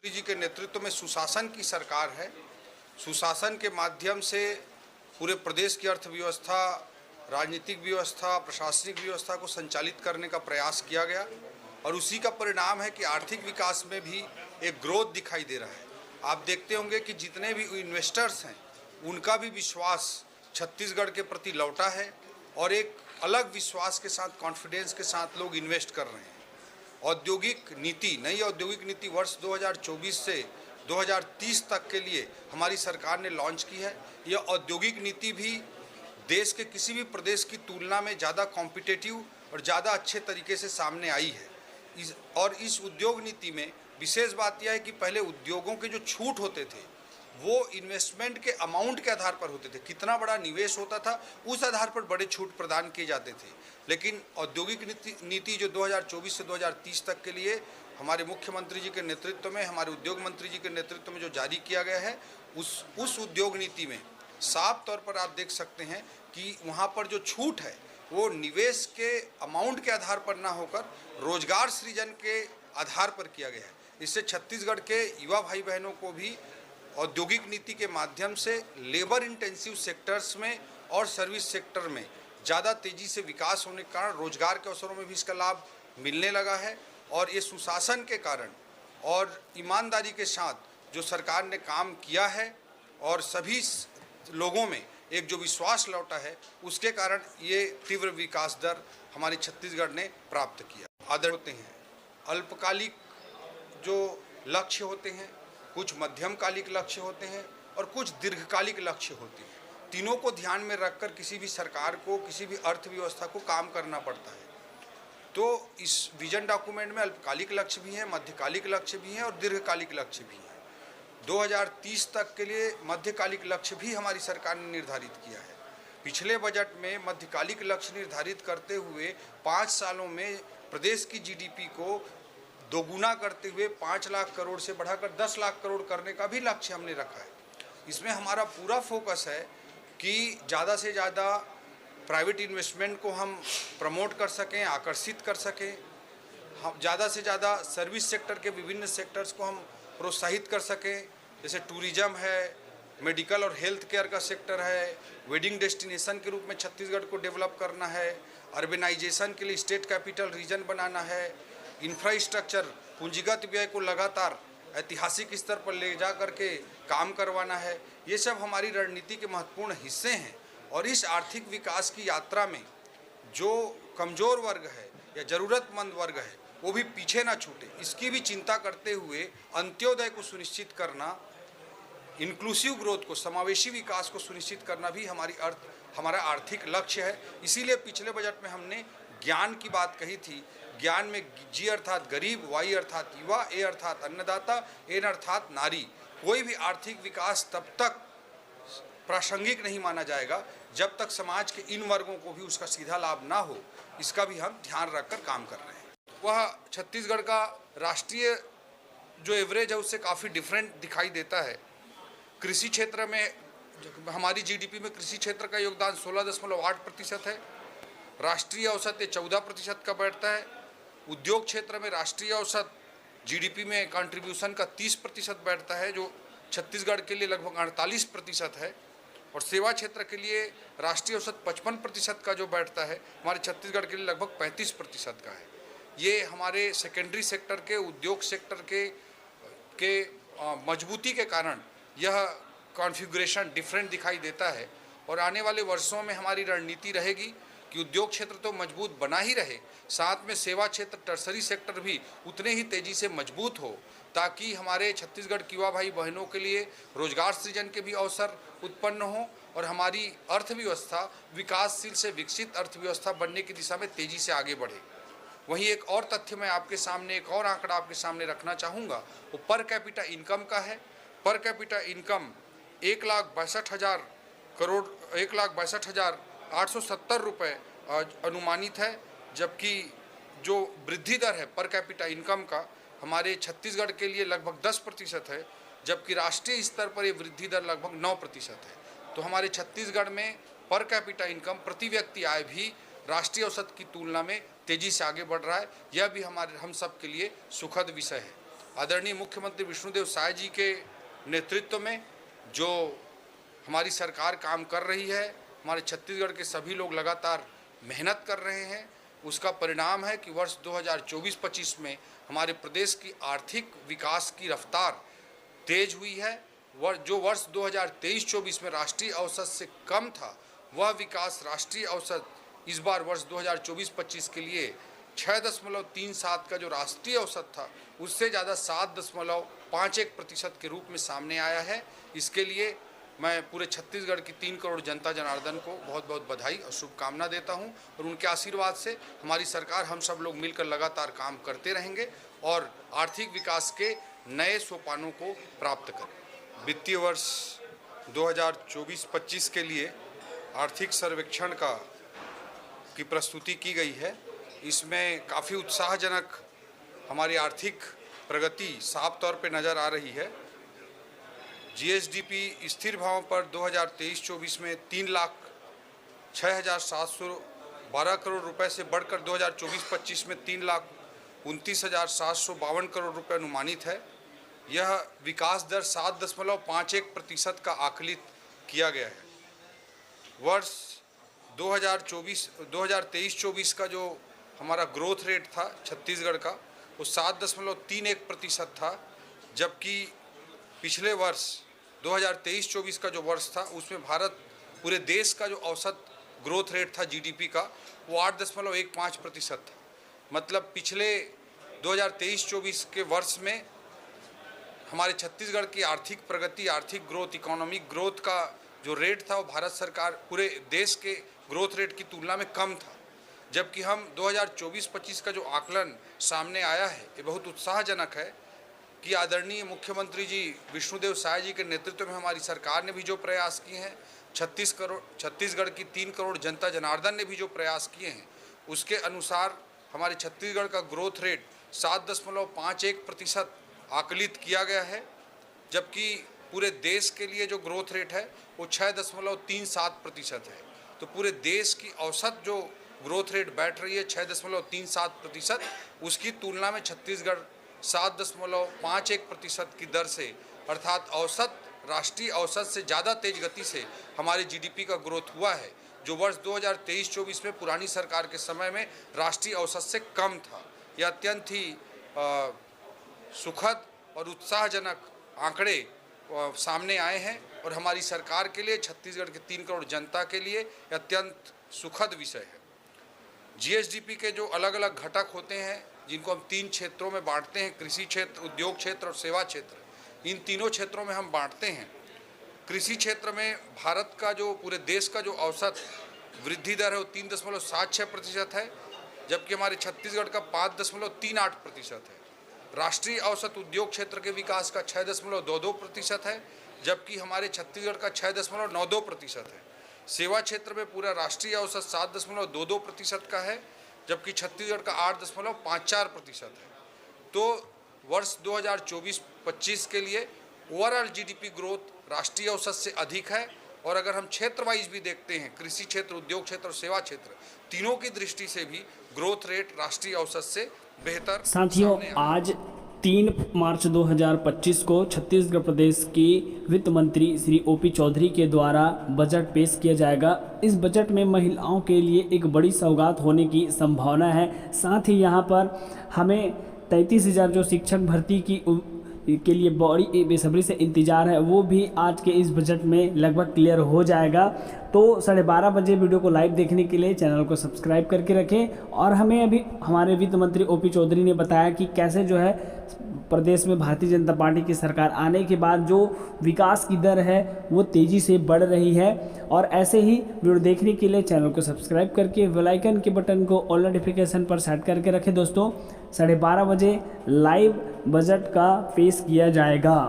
मोदी जी के नेतृत्व में सुशासन की सरकार है। सुशासन के माध्यम से पूरे प्रदेश की अर्थव्यवस्था, राजनीतिक व्यवस्था, प्रशासनिक व्यवस्था को संचालित करने का प्रयास किया गया और उसी का परिणाम है कि आर्थिक विकास में भी एक ग्रोथ दिखाई दे रहा है। आप देखते होंगे कि जितने भी इन्वेस्टर्स हैं उनका भी विश्वास छत्तीसगढ़ के प्रति लौटा है और एक अलग विश्वास के साथ, कॉन्फिडेंस के साथ लोग इन्वेस्ट कर रहे हैं। औद्योगिक नीति, नई औद्योगिक नीति वर्ष 2024 से 2030 तक के लिए हमारी सरकार ने लॉन्च की है। यह औद्योगिक नीति भी देश के किसी भी प्रदेश की तुलना में ज़्यादा कॉम्पिटिटिव और ज़्यादा अच्छे तरीके से सामने आई है। इस उद्योग नीति में विशेष बात यह है कि पहले उद्योगों के जो छूट होते थे वो इन्वेस्टमेंट के अमाउंट के आधार पर होते थे, कितना बड़ा निवेश होता था उस आधार पर बड़े छूट प्रदान किए जाते थे। लेकिन औद्योगिक नीति जो 2024 से 2030 तक के लिए हमारे मुख्यमंत्री जी के नेतृत्व में, हमारे उद्योग मंत्री जी के नेतृत्व में जो जारी किया गया है, उस उद्योग नीति में साफ तौर पर आप देख सकते हैं कि वहाँ पर जो छूट है वो निवेश के अमाउंट के आधार पर ना होकर रोजगार सृजन के आधार पर किया गया है। इससे छत्तीसगढ़ के युवा भाई बहनों को भी औद्योगिक नीति के माध्यम से लेबर इंटेंसिव सेक्टर्स में और सर्विस सेक्टर में ज़्यादा तेज़ी से विकास होने के कारण रोजगार के अवसरों में भी इसका लाभ मिलने लगा है। और ये सुशासन के कारण और ईमानदारी के साथ जो सरकार ने काम किया है और सभी लोगों में एक जो विश्वास लौटा है, उसके कारण ये तीव्र विकास दर हमारे छत्तीसगढ़ ने प्राप्त किया। आदर होते हैं अल्पकालिक जो लक्ष्य होते हैं, कुछ मध्यमकालिक लक्ष्य होते हैं और कुछ दीर्घकालिक लक्ष्य होते हैं। तीनों को ध्यान में रखकर किसी भी सरकार को, किसी भी अर्थव्यवस्था को काम करना पड़ता है। तो इस विजन डॉक्यूमेंट में अल्पकालिक लक्ष्य भी हैं, मध्यकालिक लक्ष्य भी हैं और दीर्घकालिक लक्ष्य भी हैं। 2030 तक के लिए मध्यकालिक लक्ष्य भी हमारी सरकार ने निर्धारित किया है। पिछले बजट में मध्यकालिक लक्ष्य निर्धारित करते हुए 5 सालों में प्रदेश की जीडीपी को दोगुना करते हुए 5 लाख करोड़ से बढ़ाकर 10 लाख करोड़ करने का भी लक्ष्य हमने रखा है। इसमें हमारा पूरा फोकस है कि ज़्यादा से ज़्यादा प्राइवेट इन्वेस्टमेंट को हम प्रमोट कर सकें, आकर्षित कर सकें। हम ज़्यादा से ज़्यादा सर्विस सेक्टर के विभिन्न सेक्टर्स को हम प्रोत्साहित कर सकें, जैसे टूरिज्म है, मेडिकल और हेल्थ केयर का सेक्टर है, वेडिंग डेस्टिनेशन के रूप में छत्तीसगढ़ को डेवलप करना है, अर्बनाइजेशन के लिए स्टेट कैपिटल रीजन बनाना है, इंफ्रास्ट्रक्चर पूंजीगत व्यय को लगातार ऐतिहासिक स्तर पर ले जा करके काम करवाना है। ये सब हमारी रणनीति के महत्वपूर्ण हिस्से हैं और इस आर्थिक विकास की यात्रा में जो कमज़ोर वर्ग है या ज़रूरतमंद वर्ग है वो भी पीछे ना छूटे, इसकी भी चिंता करते हुए अंत्योदय को सुनिश्चित करना, इंक्लूसिव ग्रोथ को, समावेशी विकास को सुनिश्चित करना भी हमारा आर्थिक लक्ष्य है। इसीलिए पिछले बजट में हमने ज्ञान की बात कही थी। ज्ञान में जी अर्थात गरीब, वाई अर्थात युवा, ए अर्थात अन्नदाता, एन अर्थात नारी। कोई भी आर्थिक विकास तब तक प्रासंगिक नहीं माना जाएगा जब तक समाज के इन वर्गों को भी उसका सीधा लाभ ना हो। इसका भी हम ध्यान रखकर काम कर रहे हैं। वह छत्तीसगढ़ का राष्ट्रीय जो एवरेज है उससे काफ़ी डिफरेंट दिखाई देता है। कृषि क्षेत्र में हमारी जीडीपी में कृषि क्षेत्र का योगदान 16.8% है। राष्ट्रीय औसत 14% का बैठता है। उद्योग क्षेत्र में राष्ट्रीय औसत जीडीपी में कंट्रीब्यूशन का 30% बैठता है, जो छत्तीसगढ़ के लिए लगभग 48% है। और सेवा क्षेत्र के लिए राष्ट्रीय औसत 55% का जो बैठता है, हमारे छत्तीसगढ़ के लिए लगभग 35% का है। ये हमारे सेकेंडरी सेक्टर के, उद्योग सेक्टर के मजबूती के कारण यह कॉन्फ़िगरेशन डिफरेंट दिखाई देता है। और आने वाले वर्षों में हमारी रणनीति रहेगी कि उद्योग क्षेत्र तो मजबूत बना ही रहे, साथ में सेवा क्षेत्र, टर्सरी सेक्टर भी उतने ही तेज़ी से मजबूत हो, ताकि हमारे छत्तीसगढ़ के युवा भाई बहनों के लिए रोजगार सृजन के भी अवसर उत्पन्न हो और हमारी अर्थव्यवस्था विकासशील से विकसित अर्थव्यवस्था बनने की दिशा में तेज़ी से आगे बढ़े। वहीं एक और तथ्य मैं आपके सामने, एक और आंकड़ा आपके सामने रखना चाहूँगा, वो पर कैपिटा इनकम का है। पर कैपिटा इनकम 1,62,000 करोड़, 1,62,870 रुपये अनुमानित है, जबकि जो वृद्धि दर है पर कैपिटा इनकम का हमारे छत्तीसगढ़ के लिए लगभग 10% है, जबकि राष्ट्रीय स्तर पर ये वृद्धि दर लगभग 9% है। तो हमारे छत्तीसगढ़ में पर कैपिटा इनकम, प्रति व्यक्ति आय भी राष्ट्रीय औसत की तुलना में तेज़ी से आगे बढ़ रहा है। यह भी हम सब के लिए सुखद विषय है। आदरणीय मुख्यमंत्री विष्णुदेव साय जी के नेतृत्व में जो हमारी सरकार काम कर रही है, हमारे छत्तीसगढ़ के सभी लोग लगातार मेहनत कर रहे हैं, उसका परिणाम है कि वर्ष 2024-25 में हमारे प्रदेश की आर्थिक विकास की रफ्तार तेज हुई है। जो वर्ष 2023-24 में राष्ट्रीय औसत से कम था, वह विकास राष्ट्रीय औसत इस बार वर्ष 2024-25 के लिए 6.37 का जो राष्ट्रीय औसत था, उससे ज़्यादा 7.51% के रूप में सामने आया है। इसके लिए मैं पूरे छत्तीसगढ़ की 3 करोड़ जनता जनार्दन को बहुत बहुत बधाई और शुभकामना देता हूं, और उनके आशीर्वाद से हमारी सरकार, हम सब लोग मिलकर लगातार काम करते रहेंगे और आर्थिक विकास के नए सोपानों को प्राप्त करें। वित्तीय वर्ष 2024-25 के लिए आर्थिक सर्वेक्षण की प्रस्तुति की गई है। इसमें काफ़ी उत्साहजनक हमारी आर्थिक प्रगति साफ तौर पे नज़र आ रही है। जीएसडीपी स्थिर भाव पर 2023-24 में 3,06,712 करोड़ रुपए से बढ़कर 2024-25 में 3,29,752 करोड़ रुपए अनुमानित है। यह विकास दर 7.51% का आकलित किया गया है। वर्ष 2023-24 का जो हमारा ग्रोथ रेट था छत्तीसगढ़ का, वो 7.31% था, जबकि पिछले वर्ष 2023-24 का जो वर्ष था, उसमें भारत पूरे देश का जो औसत ग्रोथ रेट था जीडीपी का, वो 8.15% था। मतलब पिछले 2023-24 के वर्ष में हमारे छत्तीसगढ़ की आर्थिक प्रगति, आर्थिक ग्रोथ, इकोनॉमिक ग्रोथ का जो रेट था, वो भारत सरकार पूरे देश के ग्रोथ रेट की तुलना में कम था। जबकि हम 2024-25 का जो आकलन सामने आया है, ये बहुत उत्साहजनक है कि आदरणीय मुख्यमंत्री जी विष्णुदेव साय जी के नेतृत्व में हमारी सरकार ने भी जो प्रयास किए हैं, छत्तीसगढ़ की 3 करोड़ जनता जनार्दन ने भी जो प्रयास किए हैं, उसके अनुसार हमारे छत्तीसगढ़ का ग्रोथ रेट 7.51% आकलित किया गया है। जबकि पूरे देश के लिए जो ग्रोथ रेट है वो 6.37% है। तो पूरे देश की औसत जो ग्रोथ रेट बैठ रही है 6.37%, उसकी तुलना में छत्तीसगढ़ 7.51% की दर से, अर्थात औसत राष्ट्रीय औसत से ज़्यादा तेज गति से हमारे जीडीपी का ग्रोथ हुआ है, जो वर्ष 2023-24 में पुरानी सरकार के समय में राष्ट्रीय औसत से कम था। यह अत्यंत ही सुखद और उत्साहजनक आंकड़े सामने आए हैं, और हमारी सरकार के लिए, छत्तीसगढ़ के 3 करोड़ जनता के लिए अत्यंत सुखद विषय है। जीएसडीपी के जो अलग अलग घटक होते हैं, जिनको हम 3 क्षेत्रों में बांटते हैं, कृषि क्षेत्र, उद्योग क्षेत्र और सेवा क्षेत्र, इन तीनों क्षेत्रों में हम बांटते हैं। कृषि क्षेत्र में भारत का जो, पूरे देश का जो औसत वृद्धि दर है वो 3.76% है, जबकि हमारे छत्तीसगढ़ का 5.38% है। राष्ट्रीय औसत उद्योग क्षेत्र के विकास का 6.22% है, जबकि हमारे छत्तीसगढ़ का 6.92% है। सेवा क्षेत्र में पूरा राष्ट्रीय औसत 7.22% का है, जबकि छत्तीसगढ़ का 8.54% है। तो वर्ष 2024-25 के लिए ओवरऑल जीडीपी ग्रोथ राष्ट्रीय औसत से अधिक है। और अगर हम क्षेत्र वाइज भी देखते हैं, कृषि क्षेत्र, उद्योग क्षेत्र और सेवा क्षेत्र, तीनों की दृष्टि से भी ग्रोथ रेट राष्ट्रीय औसत से बेहतर। साथियों, आज 3 मार्च 2025 को छत्तीसगढ़ प्रदेश की वित्त मंत्री श्री ओपी चौधरी के द्वारा बजट पेश किया जाएगा। इस बजट में महिलाओं के लिए एक बड़ी सौगात होने की संभावना है। साथ ही यहां पर हमें 33,000 जो शिक्षक भर्ती के लिए बड़ी बेसब्री से इंतज़ार है, वो भी आज के इस बजट में लगभग क्लियर हो जाएगा। तो 12:30 बजे वीडियो को लाइव देखने के लिए चैनल को सब्सक्राइब करके रखें। और हमें अभी हमारे वित्त मंत्री ओपी चौधरी ने बताया कि कैसे जो है प्रदेश में भारतीय जनता पार्टी की सरकार आने के बाद जो विकास की दर है वो तेज़ी से बढ़ रही है। और ऐसे ही वीडियो देखने के लिए चैनल को सब्सक्राइब करके बेल आइकन के बटन को ऑल नोटिफिकेशन पर सेट करके रखें। दोस्तों, 12:30 बजे लाइव बजट का पेश किया जाएगा।